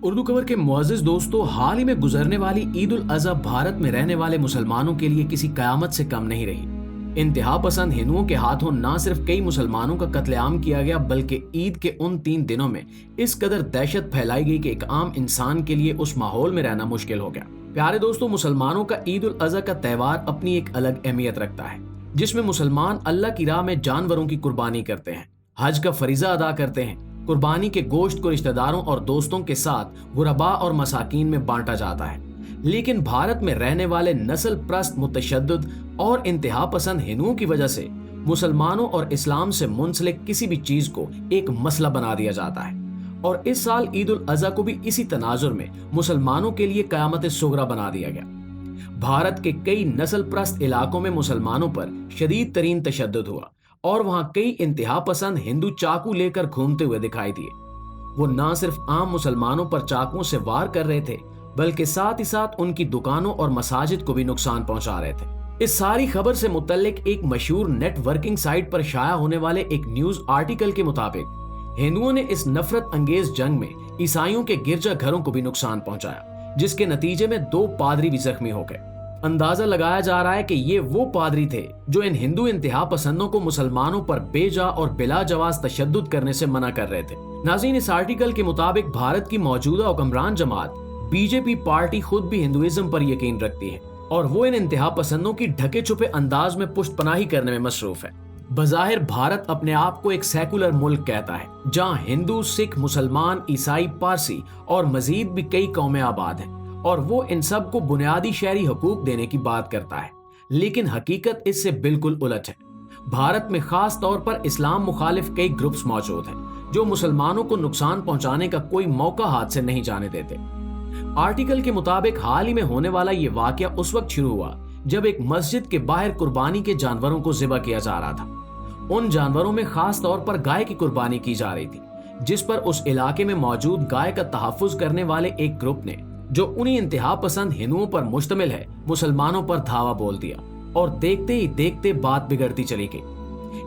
اردو کور کے معزز دوستوں، حال ہی میں گزرنے والی عید الاضحیٰ بھارت میں رہنے والے مسلمانوں کے لیے کسی قیامت سے کم نہیں رہی۔ انتہا پسند ہندوؤں کے ہاتھوں نہ صرف کئی مسلمانوں کا قتل عام کیا گیا، بلکہ عید کے ان 3 دنوں میں اس قدر دہشت پھیلائی گئی کہ ایک عام انسان کے لیے اس ماحول میں رہنا مشکل ہو گیا۔ پیارے دوستوں، مسلمانوں کا عید الاضحیٰ کا تہوار اپنی ایک الگ اہمیت رکھتا ہے، جس میں مسلمان اللہ کی راہ میں جانوروں کی قربانی کرتے ہیں، حج کا فریضہ ادا کرتے ہیں۔ قربانی کے گوشت کو رشتہ داروں اور دوستوں کے ساتھ غرباء اور مساکین میں بانٹا جاتا ہے۔ لیکن بھارت میں رہنے والے نسل پرست متشدد اور انتہا پسند ہندوؤں کی وجہ سے مسلمانوں اور اسلام سے منسلک کسی بھی چیز کو ایک مسئلہ بنا دیا جاتا ہے، اور اس سال عید الاضحیٰ کو بھی اسی تناظر میں مسلمانوں کے لیے قیامت صغریٰ بنا دیا گیا۔ بھارت کے کئی نسل پرست علاقوں میں مسلمانوں پر شدید ترین تشدد ہوا، اور وہاں کئی انتہا پسند ہندو چاقو لے کر گھومتے ہوئے دکھائی دیے۔ وہ نہ صرف عام مسلمانوں پر چاقوؤں سے وار کر رہے تھے، بلکہ ساتھ ہی ساتھ ان کی دکانوں اور مساجد کو بھی نقصان پہنچا رہے تھے۔ اس ساری خبر سے متعلق ایک مشہور نیٹ ورکنگ سائٹ پر شائع ہونے والے ایک نیوز آرٹیکل کے مطابق ہندوؤں نے اس نفرت انگیز جنگ میں عیسائیوں کے گرجا گھروں کو بھی نقصان پہنچایا، جس کے نتیجے میں 2 پادری بھی زخمی ہو گئے۔ اندازہ لگایا جا رہا ہے کہ یہ وہ پادری تھے جو ان ہندو انتہا پسندوں کو مسلمانوں پر بے جا اور بلا جواز تشدد کرنے سے منع کر رہے تھے۔ ناظرین، اس آرٹیکل کے مطابق بھارت کی موجودہ حکمران جماعت بی جے پی پارٹی خود بھی ہندوازم پر یقین رکھتی ہے، اور وہ ان انتہا پسندوں کی ڈھکے چھپے انداز میں پشت پناہی کرنے میں مصروف ہے۔ بظاہر بھارت اپنے آپ کو ایک سیکولر ملک کہتا ہے، جہاں ہندو، سکھ، مسلمان، عیسائی، پارسی اور مزید بھی کئی قومیں آباد ہیں، اور وہ ان سب کو بنیادی شہری حقوق دینے کی بات کرتا ہے، لیکن حقیقت اس سے بالکل الٹ ہے۔ بھارت میں خاص طور پر اسلام مخالف کئی گروپس موجود ہیں جو مسلمانوں کو نقصان پہنچانے کا کوئی موقع ہاتھ سے نہیں جانے دیتے۔ آرٹیکل کے مطابق حال ہی میں ہونے والا یہ واقعہ اس وقت شروع ہوا جب ایک مسجد کے باہر قربانی کے جانوروں کو ذبح کیا جا رہا تھا۔ ان جانوروں میں خاص طور پر گائے کی قربانی کی جا رہی تھی، جس پر اس علاقے میں موجود گائے کا تحفظ کرنے والے ایک گروپ نے، جو انہی انتہا پسند ہندوؤں پر مشتمل ہے، مسلمانوں پر دھاوا بول دیا، اور دیکھتے ہی دیکھتے بات بگڑتی چلی گئی۔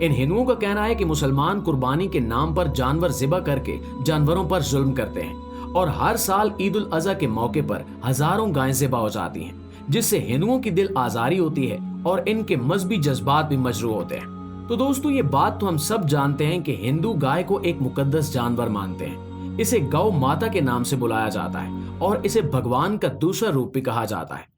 ان ہندوؤں کا کہنا ہے کہ مسلمان قربانی کے نام پر جانور ذبح کر کے جانوروں پر ظلم کرتے ہیں، اور ہر سال عید الاضحیٰ کے موقع پر ہزاروں گائیں ذبح ہو جاتی ہیں، جس سے ہندوؤں کی دل آزاری ہوتی ہے اور ان کے مذہبی جذبات بھی مجروح ہوتے ہیں۔ تو دوستو، یہ بات تو ہم سب جانتے ہیں کہ ہندو گائے کو ایک مقدس جانور مانتے ہیں، اسے گو ماتا کے نام سے بلایا جاتا ہے، اور اسے بھگوان کا دوسرا روپ بھی کہا جاتا ہے۔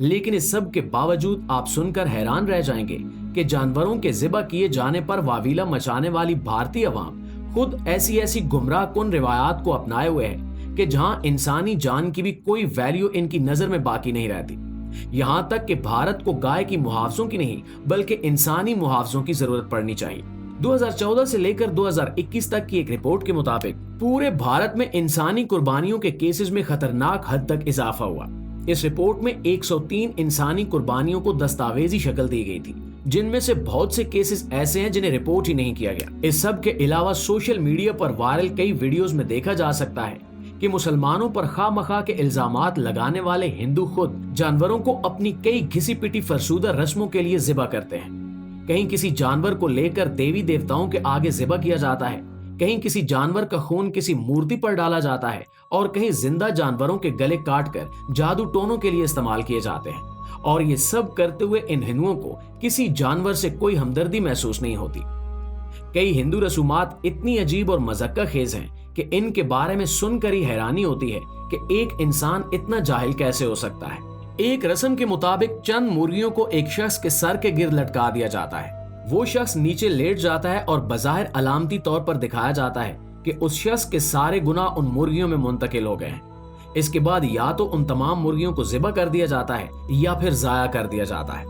لیکن اس سب کے باوجود آپ سن کر حیران رہ جائیں گے کہ جانوروں کے ذبح کیے جانے پر واویلا مچانے والی بھارتی عوام خود ایسی گمراہ کن روایات کو اپنائے ہوئے ہے کہ جہاں انسانی جان کی بھی کوئی ویلیو ان کی نظر میں باقی نہیں رہتی۔ یہاں تک کہ بھارت کو گائے کی محافظوں کی نہیں بلکہ انسانی محافظوں کی ضرورت پڑنی چاہیے۔ 2014 سے لے کر 2021 تک کی ایک رپورٹ کے مطابق پورے بھارت میں انسانی قربانیوں کے کیسز میں خطرناک حد تک اضافہ ہوا۔ اس رپورٹ میں 103 انسانی قربانیوں کو دستاویزی شکل دی گئی تھی، جن میں سے بہت سے کیسز ایسے ہیں جنہیں رپورٹ ہی نہیں کیا گیا۔ اس سب کے علاوہ سوشل میڈیا پر وائرل کئی ویڈیوز میں دیکھا جا سکتا ہے کہ مسلمانوں پر خواہ مخواہ کے الزامات لگانے والے ہندو خود جانوروں کو اپنی کئی گھسی پٹی فرسودہ رسموں کے لیے ذبح کرتے ہیں۔ کہیں کسی جانور کو لے کر دیوی دیوتاؤں کے آگے ذبح کیا جاتا ہے، کہیں کسی جانور کا خون کسی مورتی پر ڈالا جاتا ہے، اور کہیں زندہ جانوروں کے گلے کاٹ کر جادو ٹونوں کے لیے استعمال کیے جاتے ہیں۔ اور یہ سب کرتے ہوئے ان ہندوؤں کو کسی جانور سے کوئی ہمدردی محسوس نہیں ہوتی۔ کئی ہندو رسومات اتنی عجیب اور مذکہ خیز ہیں کہ ان کے بارے میں سن کر ہی حیرانی ہوتی ہے کہ ایک انسان اتنا جاہل کیسے ہو سکتا ہے۔ ایک رسم کے مطابق چند مرغیوں کو ایک شخص کے سر کے گرد لٹکا دیا جاتا ہے۔ وہ شخص نیچے لیٹ جاتا ہے اور بظاہر علامتی طور پر دکھایا جاتا ہے کہ اس شخص کے سارے گناہ ان مرغیوں میں منتقل ہو گئے ہیں۔ اس کے بعد یا تو ان تمام مرغیوں کو ذبح کر دیا جاتا ہے یا پھر ضائع کر دیا جاتا ہے۔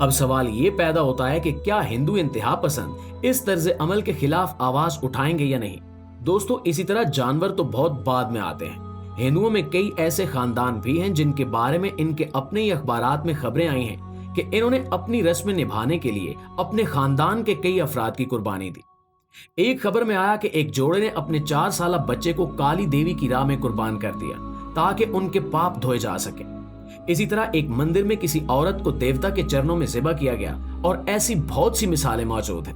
اب سوال یہ پیدا ہوتا ہے کہ کیا ہندو انتہا پسند اس طرز عمل کے خلاف آواز اٹھائیں گے یا نہیں؟ دوستو، اسی طرح جانور تو بہت بعد میں آتے ہیں۔ ہندوؤں میں کئی ایسے خاندان بھی ہیں جن کے بارے میں ان کے اپنے ہی اخبارات میں خبریں آئی ہیں کہ انہوں نے اپنی رسم نبھانے کے لیے اپنے خاندان کے کئی افراد کی قربانی دی۔ ایک خبر میں آیا کہ ایک جوڑے نے اپنے 4 سالہ بچے کو کالی دیوی کی راہ میں قربان کر دیا تاکہ ان کے پاپ دھوئے جا سکیں۔ اسی طرح ایک مندر میں کسی عورت کو دیوتا کے چرنوں میں ذبح کیا گیا، اور ایسی بہت سی مثالیں موجود ہیں۔